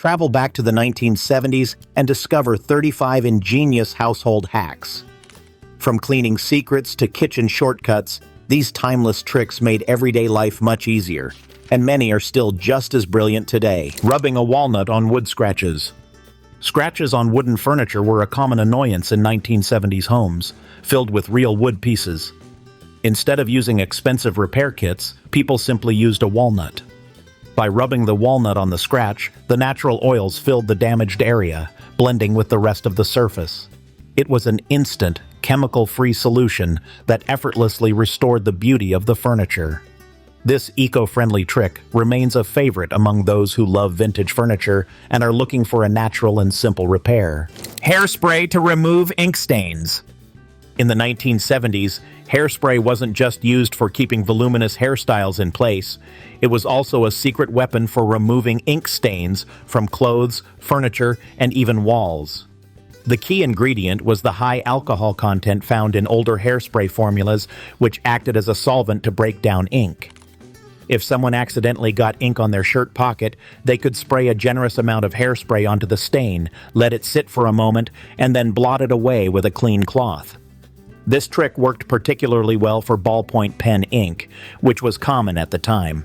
Travel back to the 1970s and discover 35 ingenious household hacks. From cleaning secrets to kitchen shortcuts, these timeless tricks made everyday life much easier, and many are still just as brilliant today. Rubbing a walnut on wood scratches. Scratches on wooden furniture were a common annoyance in 1970s homes, filled with real wood pieces. Instead of using expensive repair kits, people simply used a walnut. By rubbing the walnut on the scratch, the natural oils filled the damaged area, blending with the rest of the surface. It was an instant, chemical-free solution that effortlessly restored the beauty of the furniture. This eco-friendly trick remains a favorite among those who love vintage furniture and are looking for a natural and simple repair. Hairspray to remove ink stains. In the 1970s, hairspray wasn't just used for keeping voluminous hairstyles in place, it was also a secret weapon for removing ink stains from clothes, furniture, and even walls. The key ingredient was the high alcohol content found in older hairspray formulas, which acted as a solvent to break down ink. If someone accidentally got ink on their shirt pocket, they could spray a generous amount of hairspray onto the stain, let it sit for a moment, and then blot it away with a clean cloth. This trick worked particularly well for ballpoint pen ink, which was common at the time.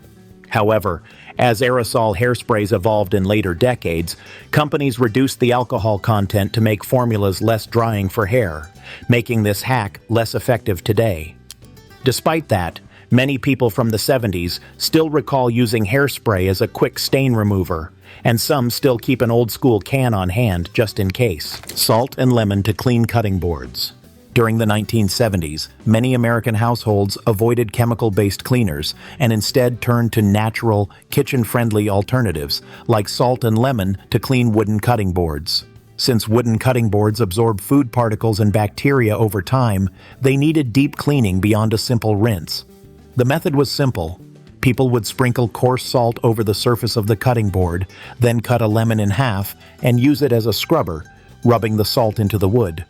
However, as aerosol hairsprays evolved in later decades, companies reduced the alcohol content to make formulas less drying for hair, making this hack less effective today. Despite that, many people from the 70s still recall using hairspray as a quick stain remover, and some still keep an old-school can on hand just in case. Salt and lemon to clean cutting boards. During the 1970s, many American households avoided chemical-based cleaners and instead turned to natural, kitchen-friendly alternatives like salt and lemon to clean wooden cutting boards. Since wooden cutting boards absorb food particles and bacteria over time, they needed deep cleaning beyond a simple rinse. The method was simple. People would sprinkle coarse salt over the surface of the cutting board, then cut a lemon in half and use it as a scrubber, rubbing the salt into the wood.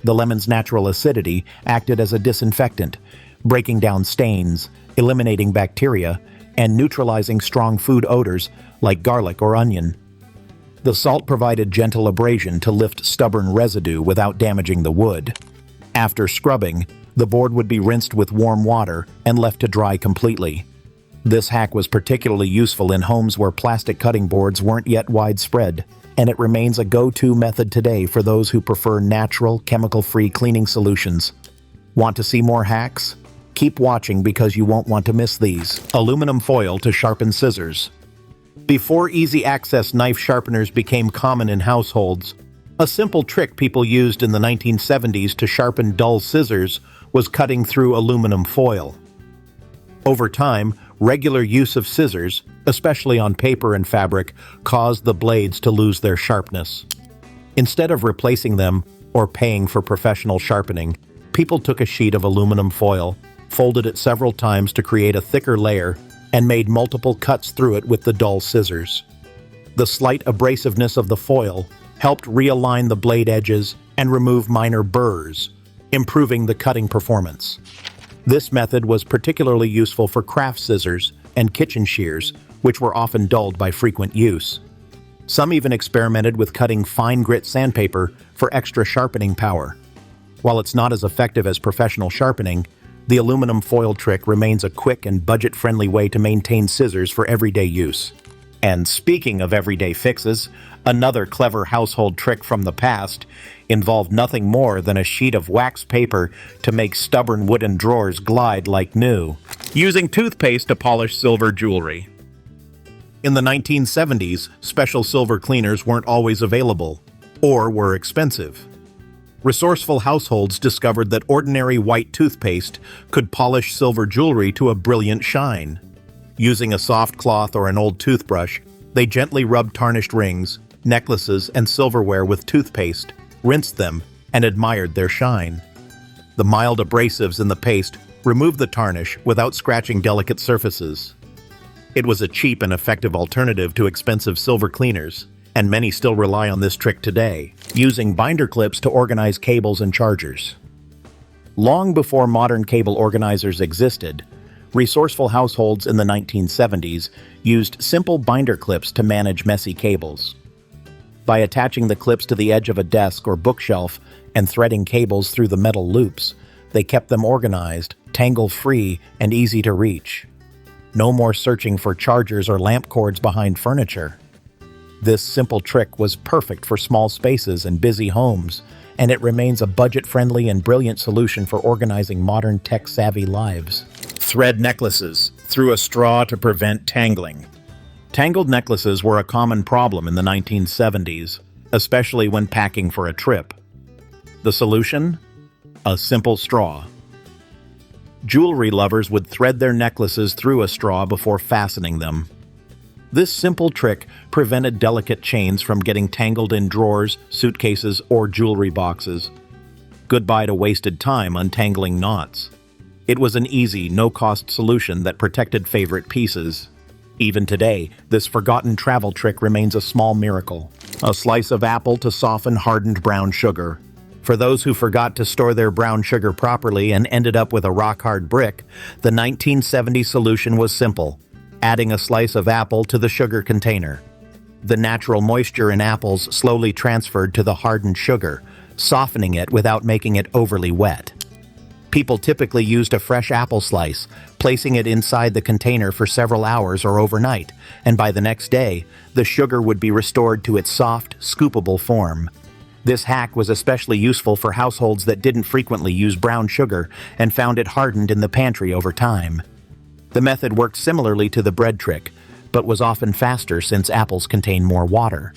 The lemon's natural acidity acted as a disinfectant, breaking down stains, eliminating bacteria, and neutralizing strong food odors like garlic or onion. The salt provided gentle abrasion to lift stubborn residue without damaging the wood. After scrubbing, the board would be rinsed with warm water and left to dry completely. This hack was particularly useful in homes where plastic cutting boards weren't yet widespread, and it remains a go-to method today for those who prefer natural, chemical-free cleaning solutions. Want to see more hacks? Keep watching because you won't want to miss these. Aluminum foil to sharpen scissors. Before easy-access knife sharpeners became common in households, a simple trick people used in the 1970s to sharpen dull scissors was cutting through aluminum foil. Over time, regular use of scissors, especially on paper and fabric, caused the blades to lose their sharpness. Instead of replacing them or paying for professional sharpening, people took a sheet of aluminum foil, folded it several times to create a thicker layer, and made multiple cuts through it with the dull scissors. The slight abrasiveness of the foil helped realign the blade edges and remove minor burrs, improving the cutting performance. This method was particularly useful for craft scissors and kitchen shears, which were often dulled by frequent use. Some even experimented with cutting fine grit sandpaper for extra sharpening power. While it's not as effective as professional sharpening, the aluminum foil trick remains a quick and budget-friendly way to maintain scissors for everyday use. And speaking of everyday fixes, another clever household trick from the past involved nothing more than a sheet of wax paper to make stubborn wooden drawers glide like new. Using toothpaste to polish silver jewelry. In the 1970s, special silver cleaners weren't always available, or were expensive. Resourceful households discovered that ordinary white toothpaste could polish silver jewelry to a brilliant shine. Using a soft cloth or an old toothbrush, they gently rubbed tarnished rings, necklaces, and silverware with toothpaste, rinsed them, and admired their shine. The mild abrasives in the paste removed the tarnish without scratching delicate surfaces. It was a cheap and effective alternative to expensive silver cleaners, and many still rely on this trick today, using binder clips to organize cables and chargers. Long before modern cable organizers existed, Resourceful households in the 1970s used simple binder clips to manage messy cables. By attaching the clips to the edge of a desk or bookshelf and threading cables through the metal loops, they kept them organized, tangle-free, and easy to reach. No more searching for chargers or lamp cords behind furniture. This simple trick was perfect for small spaces and busy homes, and it remains a budget-friendly and brilliant solution for organizing modern tech-savvy lives. Thread necklaces through a straw to prevent tangling. Tangled necklaces were a common problem in the 1970s, especially when packing for a trip. The solution? A simple straw. Jewelry lovers would thread their necklaces through a straw before fastening them. This simple trick prevented delicate chains from getting tangled in drawers, suitcases, or jewelry boxes. Goodbye to wasted time untangling knots. It was an easy, no-cost solution that protected favorite pieces. Even today, this forgotten travel trick remains a small miracle. A slice of apple to soften hardened brown sugar. For those who forgot to store their brown sugar properly and ended up with a rock-hard brick, the 1970 solution was simple: adding a slice of apple to the sugar container. The natural moisture in apples slowly transferred to the hardened sugar, softening it without making it overly wet. People typically used a fresh apple slice, placing it inside the container for several hours or overnight, and by the next day, the sugar would be restored to its soft, scoopable form. This hack was especially useful for households that didn't frequently use brown sugar and found it hardened in the pantry over time. The method worked similarly to the bread trick, but was often faster since apples contain more water.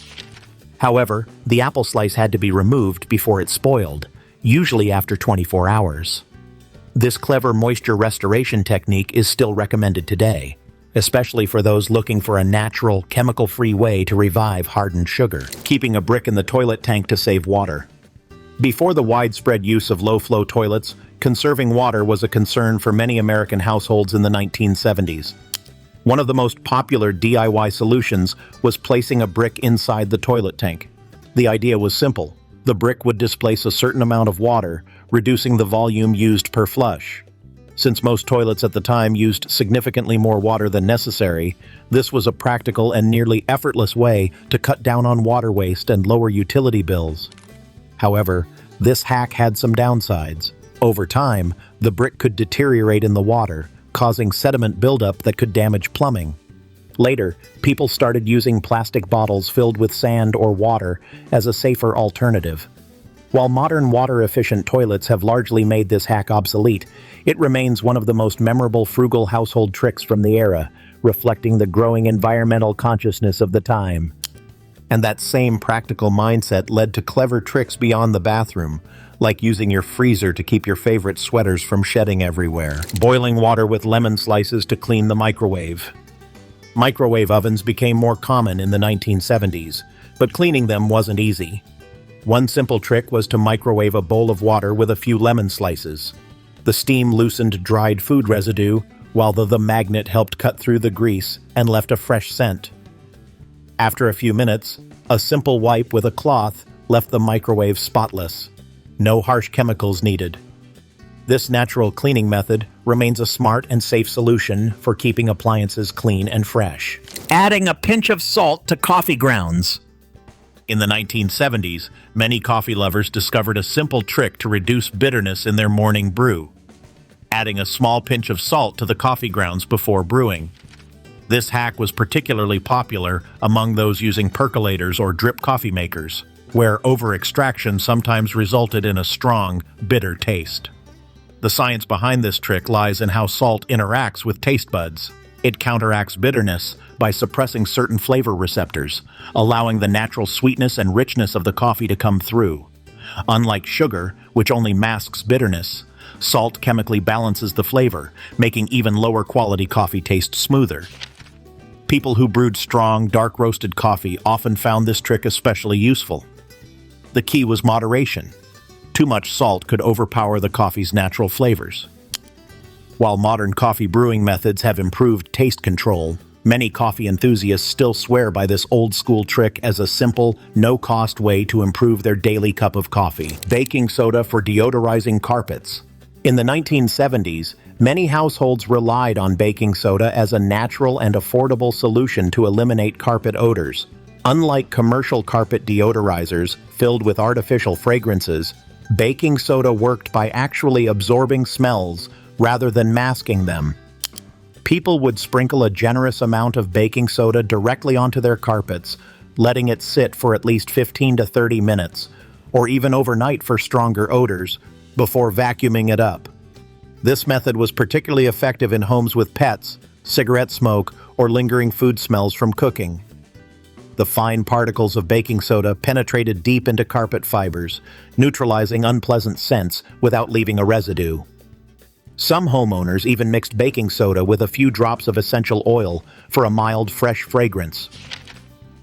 However, the apple slice had to be removed before it spoiled, usually after 24 hours. This clever moisture restoration technique is still recommended today, especially for those looking for a natural, chemical-free way to revive hardened sugar. Keeping a brick in the toilet tank to save water. Before the widespread use of low-flow toilets, conserving water was a concern for many American households in the 1970s. One of the most popular DIY solutions was placing a brick inside the toilet tank. The idea was simple. The brick would displace a certain amount of water, reducing the volume used per flush. Since most toilets at the time used significantly more water than necessary, this was a practical and nearly effortless way to cut down on water waste and lower utility bills. However, this hack had some downsides. Over time, the brick could deteriorate in the water, causing sediment buildup that could damage plumbing. Later, people started using plastic bottles filled with sand or water as a safer alternative. While modern water-efficient toilets have largely made this hack obsolete, it remains one of the most memorable frugal household tricks from the era, reflecting the growing environmental consciousness of the time. And that same practical mindset led to clever tricks beyond the bathroom, like using your freezer to keep your favorite sweaters from shedding everywhere. Boiling water with lemon slices to clean the microwave. Microwave ovens became more common in the 1970s, but cleaning them wasn't easy. One simple trick was to microwave a bowl of water with a few lemon slices. The steam loosened dried food residue, while the magnet helped cut through the grease and left a fresh scent. After a few minutes, a simple wipe with a cloth left the microwave spotless. No harsh chemicals needed. This natural cleaning method remains a smart and safe solution for keeping appliances clean and fresh. Adding a pinch of salt to coffee grounds. In the 1970s, many coffee lovers discovered a simple trick to reduce bitterness in their morning brew: adding a small pinch of salt to the coffee grounds before brewing. This hack was particularly popular among those using percolators or drip coffee makers, where over-extraction sometimes resulted in a strong, bitter taste. The science behind this trick lies in how salt interacts with taste buds. It counteracts bitterness by suppressing certain flavor receptors, allowing the natural sweetness and richness of the coffee to come through. Unlike sugar, which only masks bitterness, salt chemically balances the flavor, making even lower quality coffee taste smoother. People who brewed strong, dark roasted coffee often found this trick especially useful. The key was moderation. Too much salt could overpower the coffee's natural flavors. While modern coffee brewing methods have improved taste control, many coffee enthusiasts still swear by this old-school trick as a simple, no-cost way to improve their daily cup of coffee. Baking soda for deodorizing carpets. In the 1970s, Many households relied on baking soda as a natural and affordable solution to eliminate carpet odors. Unlike commercial carpet deodorizers filled with artificial fragrances, baking soda worked by actually absorbing smells rather than masking them. People would sprinkle a generous amount of baking soda directly onto their carpets, letting it sit for at least 15 to 30 minutes, or even overnight for stronger odors, before vacuuming it up. This method was particularly effective in homes with pets, cigarette smoke, or lingering food smells from cooking. The fine particles of baking soda penetrated deep into carpet fibers, neutralizing unpleasant scents without leaving a residue. Some homeowners even mixed baking soda with a few drops of essential oil for a mild, fresh fragrance.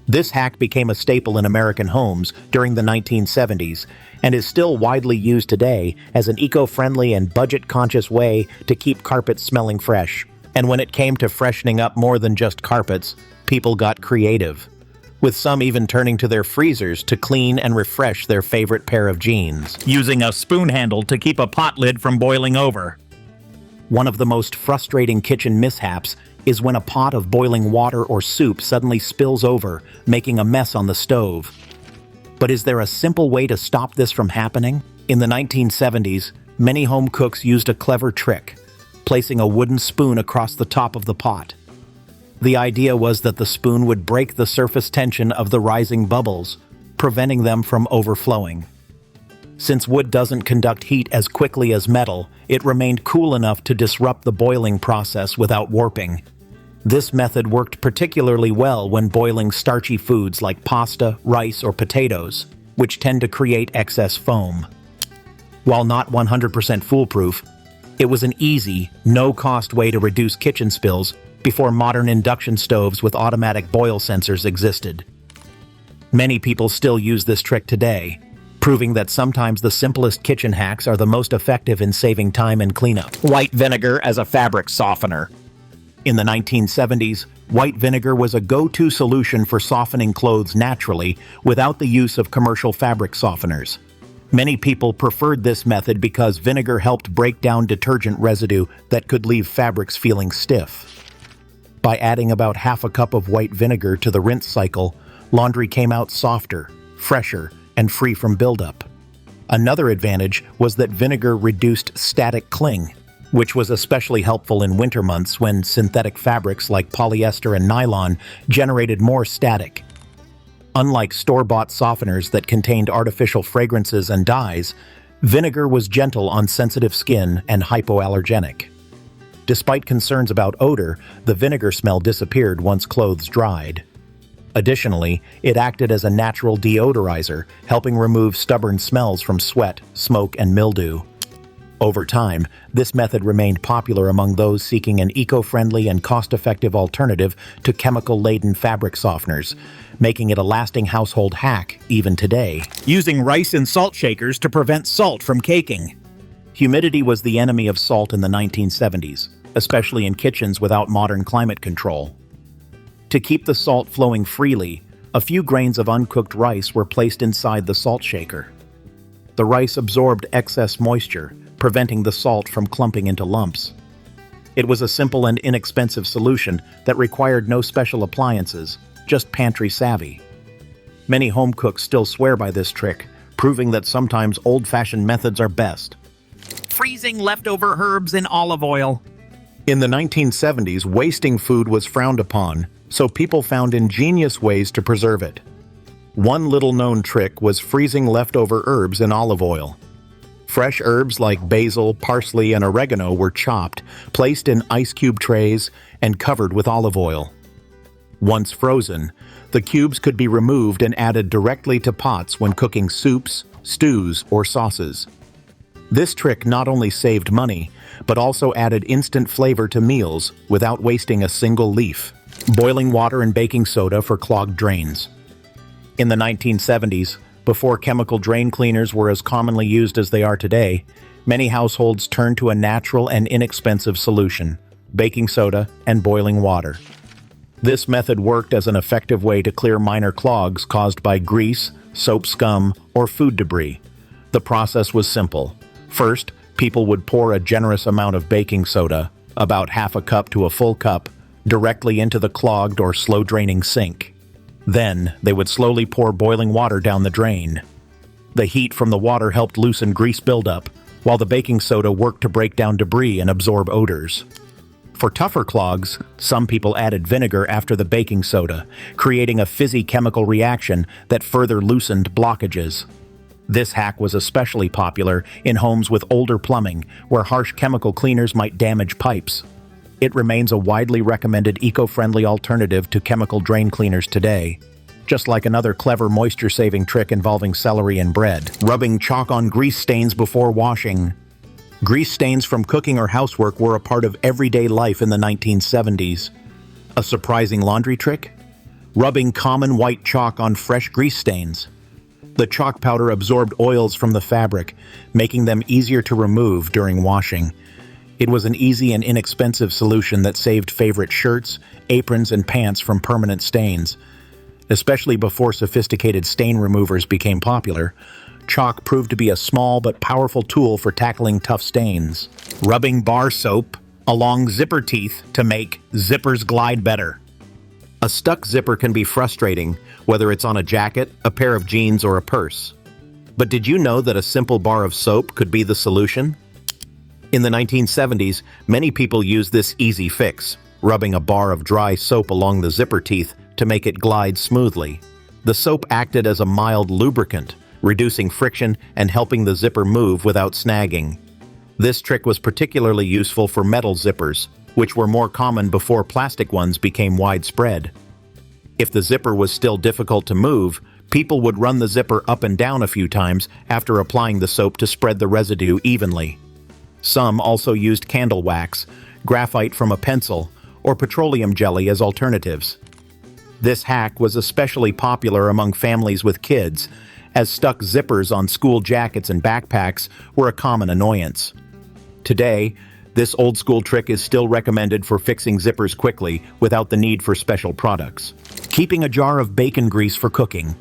This hack became a staple in American homes during the 1970s and is still widely used today as an eco-friendly and budget-conscious way to keep carpets smelling fresh. And when it came to freshening up more than just carpets, people got creative, with some even turning to their freezers to clean and refresh their favorite pair of jeans, using a spoon handle to keep a pot lid from boiling over. One of the most frustrating kitchen mishaps is when a pot of boiling water or soup suddenly spills over, making a mess on the stove. But is there a simple way to stop this from happening? In the 1970s, many home cooks used a clever trick, placing a wooden spoon across the top of the pot. The idea was that the spoon would break the surface tension of the rising bubbles, preventing them from overflowing. Since wood doesn't conduct heat as quickly as metal, it remained cool enough to disrupt the boiling process without warping. This method worked particularly well when boiling starchy foods like pasta, rice, or potatoes, which tend to create excess foam. While not 100% foolproof, it was an easy, no-cost way to reduce kitchen spills before modern induction stoves with automatic boil sensors existed. Many people still use this trick today, proving that sometimes the simplest kitchen hacks are the most effective in saving time and cleanup. White vinegar as a fabric softener. In the 1970s, white vinegar was a go-to solution for softening clothes naturally without the use of commercial fabric softeners. Many people preferred this method because vinegar helped break down detergent residue that could leave fabrics feeling stiff. By adding about half a cup of white vinegar to the rinse cycle, laundry came out softer, fresher, and free from buildup. Another advantage was that vinegar reduced static cling, which was especially helpful in winter months when synthetic fabrics like polyester and nylon generated more static. Unlike store-bought softeners that contained artificial fragrances and dyes, vinegar was gentle on sensitive skin and hypoallergenic. Despite concerns about odor, the vinegar smell disappeared once clothes dried. Additionally, it acted as a natural deodorizer, helping remove stubborn smells from sweat, smoke, and mildew. Over time, this method remained popular among those seeking an eco-friendly and cost-effective alternative to chemical-laden fabric softeners, making it a lasting household hack even today. Using rice and salt shakers to prevent salt from caking. Humidity was the enemy of salt in the 1970s, especially in kitchens without modern climate control. To keep the salt flowing freely, a few grains of uncooked rice were placed inside the salt shaker. The rice absorbed excess moisture, preventing the salt from clumping into lumps. It was a simple and inexpensive solution that required no special appliances, just pantry savvy. Many home cooks still swear by this trick, proving that sometimes old-fashioned methods are best. Freezing leftover herbs in olive oil. In the 1970s, wasting food was frowned upon, so people found ingenious ways to preserve it. One little-known trick was freezing leftover herbs in olive oil. Fresh herbs like basil, parsley, and oregano were chopped, placed in ice cube trays, and covered with olive oil. Once frozen, the cubes could be removed and added directly to pots when cooking soups, stews, or sauces. This trick not only saved money, but also added instant flavor to meals without wasting a single leaf. Boiling water and baking soda for clogged drains. In the 1970s, before chemical drain cleaners were as commonly used as they are today, many households turned to a natural and inexpensive solution: baking soda and boiling water. This method worked as an effective way to clear minor clogs caused by grease, soap scum, or food debris. The process was simple. First, People would pour a generous amount of baking soda, about half a cup to a full cup, directly into the clogged or slow-draining sink. Then, they would slowly pour boiling water down the drain. The heat from the water helped loosen grease buildup, while the baking soda worked to break down debris and absorb odors. For tougher clogs, some people added vinegar after the baking soda, creating a fizzy chemical reaction that further loosened blockages. This hack was especially popular in homes with older plumbing, where harsh chemical cleaners might damage pipes. It remains a widely recommended eco-friendly alternative to chemical drain cleaners today. Just like another clever moisture-saving trick involving celery and bread. Rubbing chalk on grease stains before washing. Grease stains from cooking or housework were a part of everyday life in the 1970s. A surprising laundry trick? Rubbing common white chalk on fresh grease stains. The chalk powder absorbed oils from the fabric, making them easier to remove during washing. It was an easy and inexpensive solution that saved favorite shirts, aprons, and pants from permanent stains. Especially before sophisticated stain removers became popular, chalk proved to be a small but powerful tool for tackling tough stains. Rubbing bar soap along zipper teeth to make zippers glide better. A stuck zipper can be frustrating, whether it's on a jacket, a pair of jeans, or a purse. But did you know that a simple bar of soap could be the solution? In the 1970s, many people used this easy fix, rubbing a bar of dry soap along the zipper teeth to make it glide smoothly. The soap acted as a mild lubricant, reducing friction and helping the zipper move without snagging. This trick was particularly useful for metal zippers, which were more common before plastic ones became widespread. If the zipper was still difficult to move, people would run the zipper up and down a few times after applying the soap to spread the residue evenly. Some also used candle wax, graphite from a pencil, or petroleum jelly as alternatives. This hack was especially popular among families with kids, as stuck zippers on school jackets and backpacks were a common annoyance. Today, this old-school trick is still recommended for fixing zippers quickly without the need for special products. Keeping a jar of bacon grease for cooking.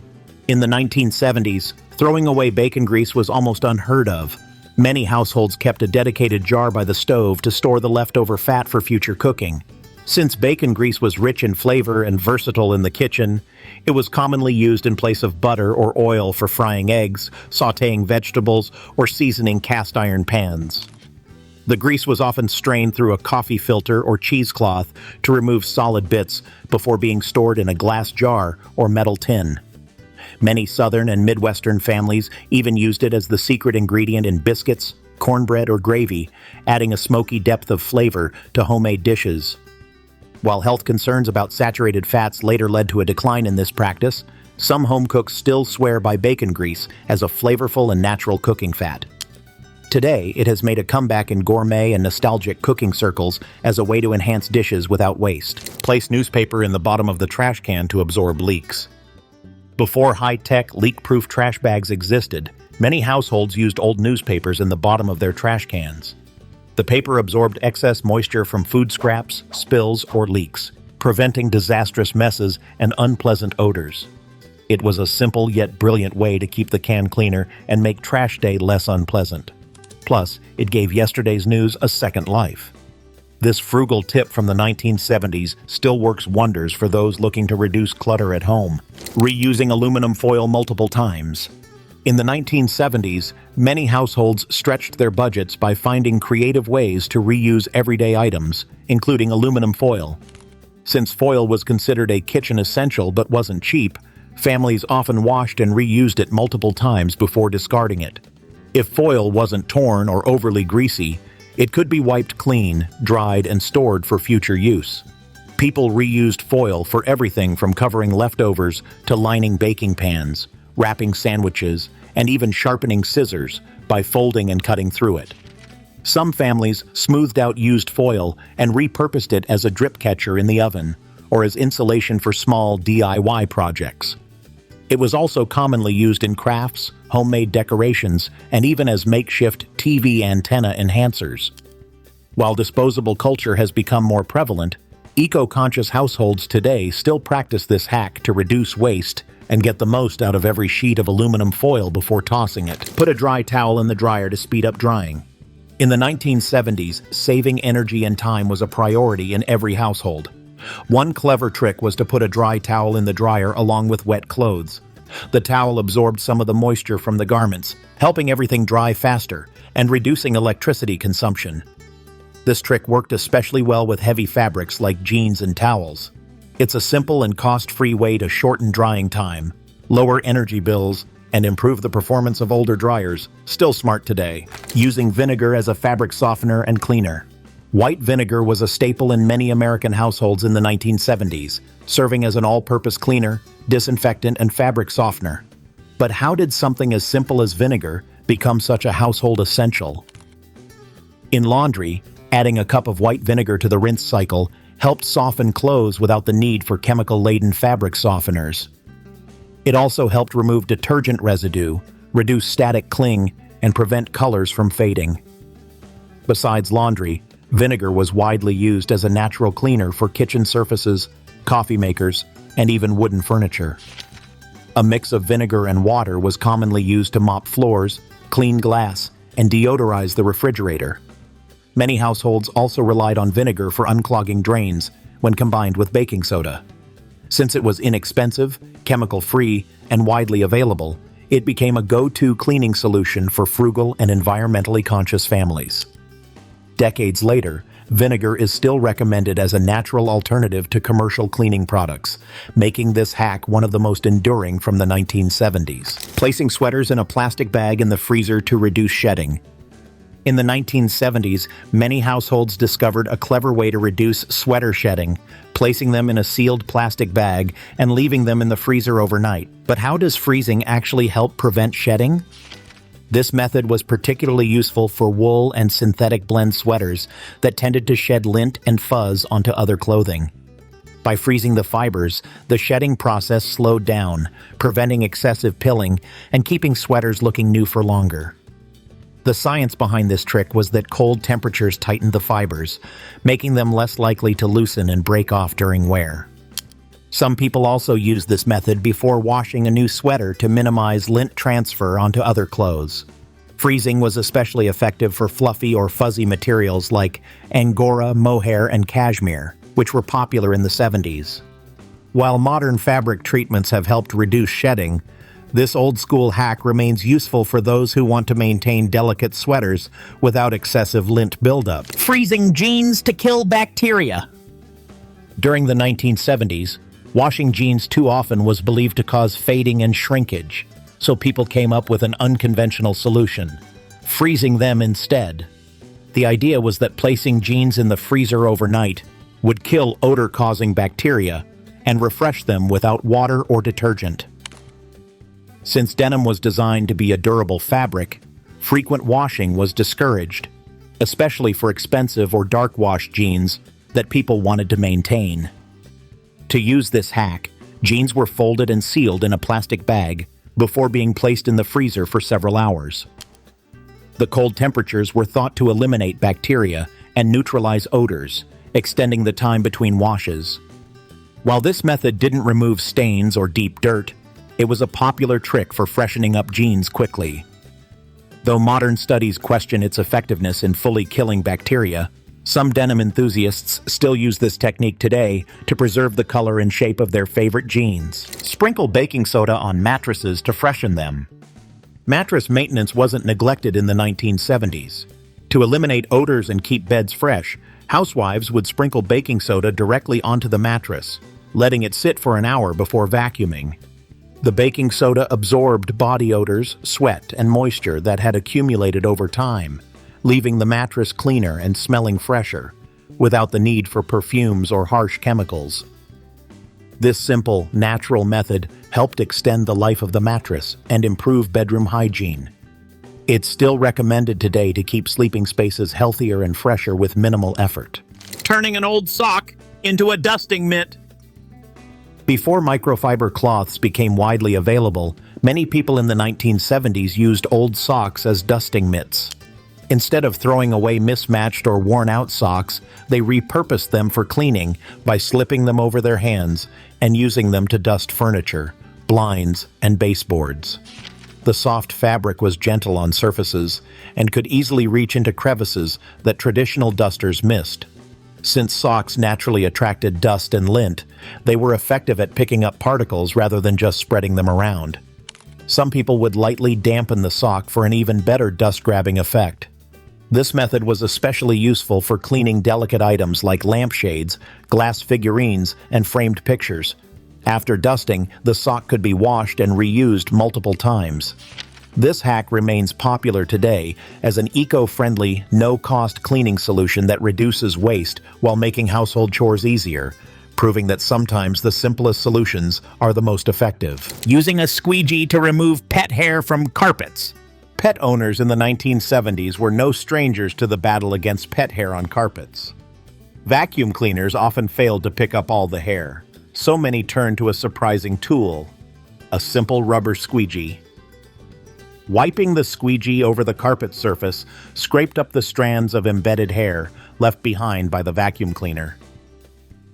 In the 1970s, throwing away bacon grease was almost unheard of. Many households kept a dedicated jar by the stove to store the leftover fat for future cooking. Since bacon grease was rich in flavor and versatile in the kitchen, it was commonly used in place of butter or oil for frying eggs, sautéing vegetables, or seasoning cast iron pans. The grease was often strained through a coffee filter or cheesecloth to remove solid bits before being stored in a glass jar or metal tin. Many Southern and Midwestern families even used it as the secret ingredient in biscuits, cornbread, or gravy, adding a smoky depth of flavor to homemade dishes. While health concerns about saturated fats later led to a decline in this practice, some home cooks still swear by bacon grease as a flavorful and natural cooking fat. Today, it has made a comeback in gourmet and nostalgic cooking circles as a way to enhance dishes without waste. Place newspaper in the bottom of the trash can to absorb leaks. Before high-tech, leak-proof trash bags existed, many households used old newspapers in the bottom of their trash cans. The paper absorbed excess moisture from food scraps, spills, or leaks, preventing disastrous messes and unpleasant odors. It was a simple yet brilliant way to keep the can cleaner and make trash day less unpleasant. Plus, it gave yesterday's news a second life. This frugal tip from the 1970s still works wonders for those looking to reduce clutter at home. Reusing aluminum foil multiple times. In the 1970s, many households stretched their budgets by finding creative ways to reuse everyday items, including aluminum foil. Since foil was considered a kitchen essential but wasn't cheap, families often washed and reused it multiple times before discarding it. If foil wasn't torn or overly greasy, it could be wiped clean, dried, and stored for future use. People reused foil for everything from covering leftovers to lining baking pans, wrapping sandwiches, and even sharpening scissors by folding and cutting through it. Some families smoothed out used foil and repurposed it as a drip catcher in the oven or as insulation for small DIY projects. It was also commonly used in crafts, homemade decorations, and even as makeshift TV antenna enhancers. While disposable culture has become more prevalent, eco-conscious households today still practice this hack to reduce waste and get the most out of every sheet of aluminum foil before tossing it. Put a dry towel in the dryer to speed up drying. In the 1970s, saving energy and time was a priority in every household. One clever trick was to put a dry towel in the dryer along with wet clothes. The towel absorbed some of the moisture from the garments, helping everything dry faster and reducing electricity consumption. This trick worked especially well with heavy fabrics like jeans and towels. It's a simple and cost-free way to shorten drying time, lower energy bills, and improve the performance of older dryers, still smart today. Using vinegar as a fabric softener and cleaner. White vinegar was a staple in many American households in the 1970s, serving as an all-purpose cleaner, disinfectant, and fabric softener. But how did something as simple as vinegar become such a household essential? In laundry, adding a cup of white vinegar to the rinse cycle helped soften clothes without the need for chemical-laden fabric softeners. It also helped remove detergent residue, reduce static cling, and prevent colors from fading. Besides laundry, vinegar was widely used as a natural cleaner for kitchen surfaces, coffee makers, and even wooden furniture. A mix of vinegar and water was commonly used to mop floors, clean glass, and deodorize the refrigerator. Many households also relied on vinegar for unclogging drains when combined with baking soda. Since it was inexpensive, chemical-free, and widely available, it became a go-to cleaning solution for frugal and environmentally conscious families. Decades later, vinegar is still recommended as a natural alternative to commercial cleaning products, making this hack one of the most enduring from the 1970s. Placing sweaters in a plastic bag in the freezer to reduce shedding. In the 1970s, many households discovered a clever way to reduce sweater shedding, placing them in a sealed plastic bag and leaving them in the freezer overnight. But how does freezing actually help prevent shedding? This method was particularly useful for wool and synthetic blend sweaters that tended to shed lint and fuzz onto other clothing. By freezing the fibers, the shedding process slowed down, preventing excessive pilling and keeping sweaters looking new for longer. The science behind this trick was that cold temperatures tightened the fibers, making them less likely to loosen and break off during wear. Some people also use this method before washing a new sweater to minimize lint transfer onto other clothes. Freezing was especially effective for fluffy or fuzzy materials like angora, mohair, and cashmere, which were popular in the 70s. While modern fabric treatments have helped reduce shedding, this old-school hack remains useful for those who want to maintain delicate sweaters without excessive lint buildup. Freezing jeans to kill bacteria. During the 1970s, washing jeans too often was believed to cause fading and shrinkage, so people came up with an unconventional solution: freezing them instead. The idea was that placing jeans in the freezer overnight would kill odor-causing bacteria and refresh them without water or detergent. Since denim was designed to be a durable fabric, frequent washing was discouraged, especially for expensive or dark-wash jeans that people wanted to maintain. To use this hack, jeans were folded and sealed in a plastic bag before being placed in the freezer for several hours. The cold temperatures were thought to eliminate bacteria and neutralize odors, extending the time between washes. While this method didn't remove stains or deep dirt, it was a popular trick for freshening up jeans quickly. Though modern studies question its effectiveness in fully killing bacteria, some denim enthusiasts still use this technique today to preserve the color and shape of their favorite jeans. Sprinkle baking soda on mattresses to freshen them. Mattress maintenance wasn't neglected in the 1970s. To eliminate odors and keep beds fresh, housewives would sprinkle baking soda directly onto the mattress, letting it sit for an hour before vacuuming. The baking soda absorbed body odors, sweat, and moisture that had accumulated over time, leaving the mattress cleaner and smelling fresher, without the need for perfumes or harsh chemicals. This simple, natural method helped extend the life of the mattress and improve bedroom hygiene. It's still recommended today to keep sleeping spaces healthier and fresher with minimal effort. Turning an old sock into a dusting mitt. Before microfiber cloths became widely available, many people in the 1970s used old socks as dusting mitts. Instead of throwing away mismatched or worn-out socks, they repurposed them for cleaning by slipping them over their hands and using them to dust furniture, blinds, and baseboards. The soft fabric was gentle on surfaces and could easily reach into crevices that traditional dusters missed. Since socks naturally attracted dust and lint, they were effective at picking up particles rather than just spreading them around. Some people would lightly dampen the sock for an even better dust-grabbing effect. This method was especially useful for cleaning delicate items like lampshades, glass figurines, and framed pictures. After dusting, the sock could be washed and reused multiple times. This hack remains popular today as an eco-friendly, no-cost cleaning solution that reduces waste while making household chores easier, proving that sometimes the simplest solutions are the most effective. Using a squeegee to remove pet hair from carpets. Pet owners in the 1970s were no strangers to the battle against pet hair on carpets. Vacuum cleaners often failed to pick up all the hair, so many turned to a surprising tool: a simple rubber squeegee. Wiping the squeegee over the carpet surface scraped up the strands of embedded hair left behind by the vacuum cleaner.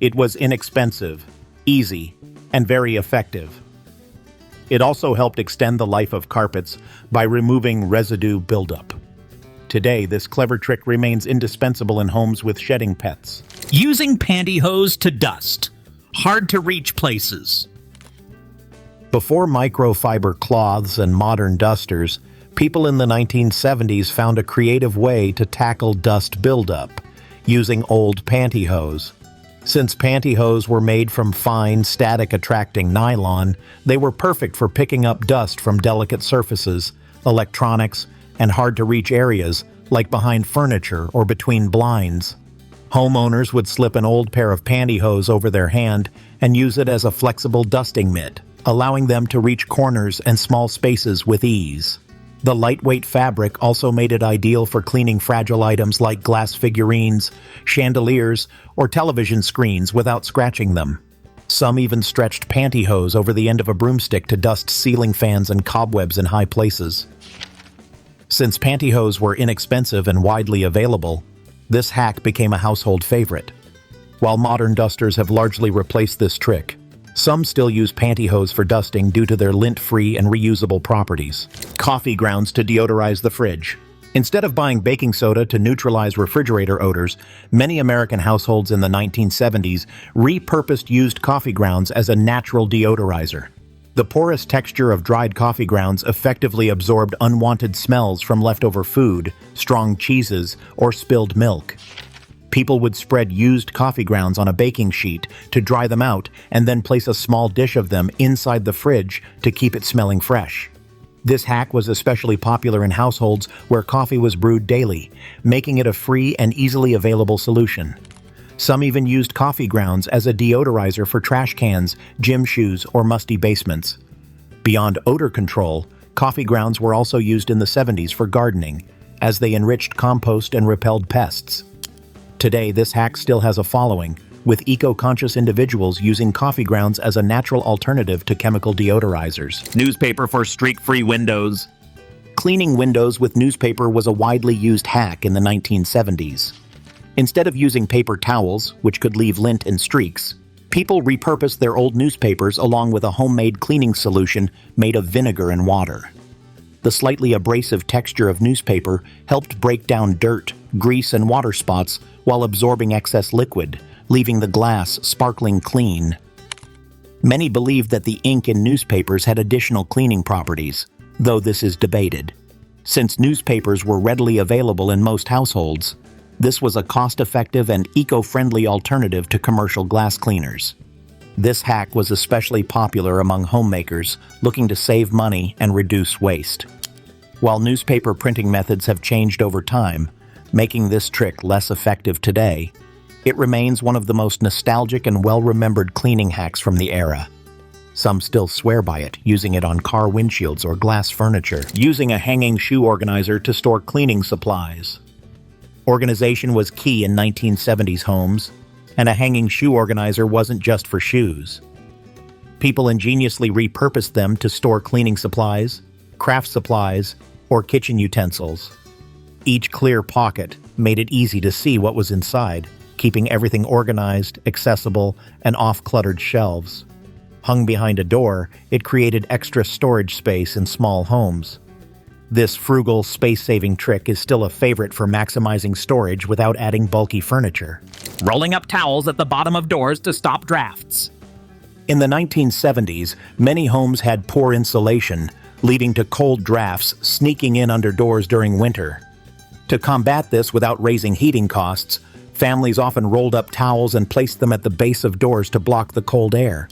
It was inexpensive, easy, and very effective. It also helped extend the life of carpets by removing residue buildup. Today, this clever trick remains indispensable in homes with shedding pets. Using pantyhose to dust. Hard to reach places. Before microfiber cloths and modern dusters, people in the 1970s found a creative way to tackle dust buildup, using old pantyhose. Since pantyhose were made from fine, static-attracting nylon, they were perfect for picking up dust from delicate surfaces, electronics, and hard-to-reach areas, like behind furniture or between blinds. Homeowners would slip an old pair of pantyhose over their hand and use it as a flexible dusting mitt, allowing them to reach corners and small spaces with ease. The lightweight fabric also made it ideal for cleaning fragile items like glass figurines, chandeliers, or television screens without scratching them. Some even stretched pantyhose over the end of a broomstick to dust ceiling fans and cobwebs in high places. Since pantyhose were inexpensive and widely available, this hack became a household favorite. While modern dusters have largely replaced this trick, some still use pantyhose for dusting due to their lint-free and reusable properties. Coffee grounds to deodorize the fridge. Instead of buying baking soda to neutralize refrigerator odors, many American households in the 1970s repurposed used coffee grounds as a natural deodorizer. The porous texture of dried coffee grounds effectively absorbed unwanted smells from leftover food, strong cheeses, or spilled milk. People would spread used coffee grounds on a baking sheet to dry them out and then place a small dish of them inside the fridge to keep it smelling fresh. This hack was especially popular in households where coffee was brewed daily, making it a free and easily available solution. Some even used coffee grounds as a deodorizer for trash cans, gym shoes, or musty basements. Beyond odor control, coffee grounds were also used in the 70s for gardening, as they enriched compost and repelled pests. Today, this hack still has a following, with eco-conscious individuals using coffee grounds as a natural alternative to chemical deodorizers. Newspaper for streak-free windows. Cleaning windows with newspaper was a widely used hack in the 1970s. Instead of using paper towels, which could leave lint and streaks, people repurposed their old newspapers along with a homemade cleaning solution made of vinegar and water. The slightly abrasive texture of newspaper helped break down dirt, grease, and water spots while absorbing excess liquid, leaving the glass sparkling clean. Many believed that the ink in newspapers had additional cleaning properties, though this is debated. Since newspapers were readily available in most households, this was a cost-effective and eco-friendly alternative to commercial glass cleaners. This hack was especially popular among homemakers looking to save money and reduce waste. While newspaper printing methods have changed over time, making this trick less effective today, it remains one of the most nostalgic and well-remembered cleaning hacks from the era. Some still swear by it, using it on car windshields or glass furniture. Using a hanging shoe organizer to store cleaning supplies. Organization was key in 1970s homes, and a hanging shoe organizer wasn't just for shoes. People ingeniously repurposed them to store cleaning supplies, craft supplies, or kitchen utensils. Each clear pocket made it easy to see what was inside, keeping everything organized, accessible, and off cluttered shelves. Hung behind a door, it created extra storage space in small homes. This frugal, space-saving trick is still a favorite for maximizing storage without adding bulky furniture. Rolling up towels at the bottom of doors to stop drafts. In the 1970s, many homes had poor insulation, leading to cold drafts sneaking in under doors during winter. To combat this without raising heating costs, families often rolled up towels and placed them at the base of doors to block the cold air.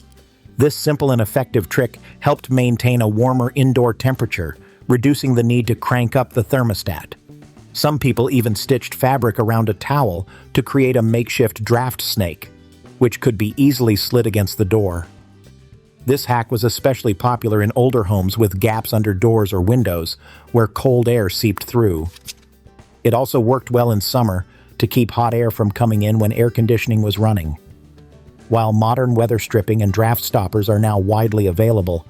This simple and effective trick helped maintain a warmer indoor temperature, reducing the need to crank up the thermostat. Some people even stitched fabric around a towel to create a makeshift draft snake, which could be easily slid against the door. This hack was especially popular in older homes with gaps under doors or windows, where cold air seeped through. It also worked well in summer to keep hot air from coming in when air conditioning was running. While modern weather stripping and draft stoppers are now widely available,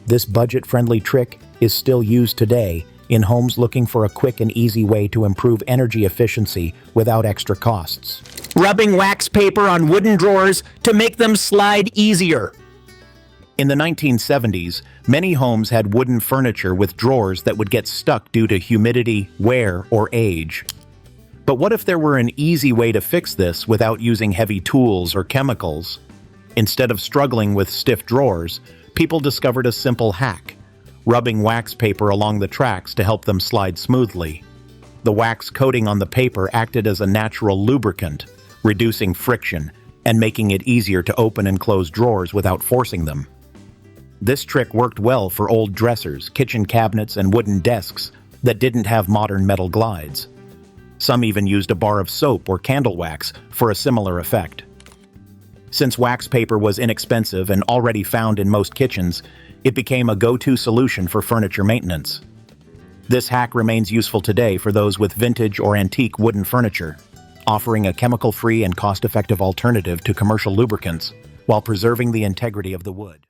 this budget-friendly trick is still used today in homes looking for a quick and easy way to improve energy efficiency without extra costs. Rubbing wax paper on wooden drawers to make them slide easier. In the 1970s, many homes had wooden furniture with drawers that would get stuck due to humidity, wear, or age. But what if there were an easy way to fix this without using heavy tools or chemicals? Instead of struggling with stiff drawers, people discovered a simple hack: rubbing wax paper along the tracks to help them slide smoothly. The wax coating on the paper acted as a natural lubricant, reducing friction and making it easier to open and close drawers without forcing them. This trick worked well for old dressers, kitchen cabinets, and wooden desks that didn't have modern metal glides. Some even used a bar of soap or candle wax for a similar effect. Since wax paper was inexpensive and already found in most kitchens, it became a go-to solution for furniture maintenance. This hack remains useful today for those with vintage or antique wooden furniture, offering a chemical-free and cost-effective alternative to commercial lubricants while preserving the integrity of the wood.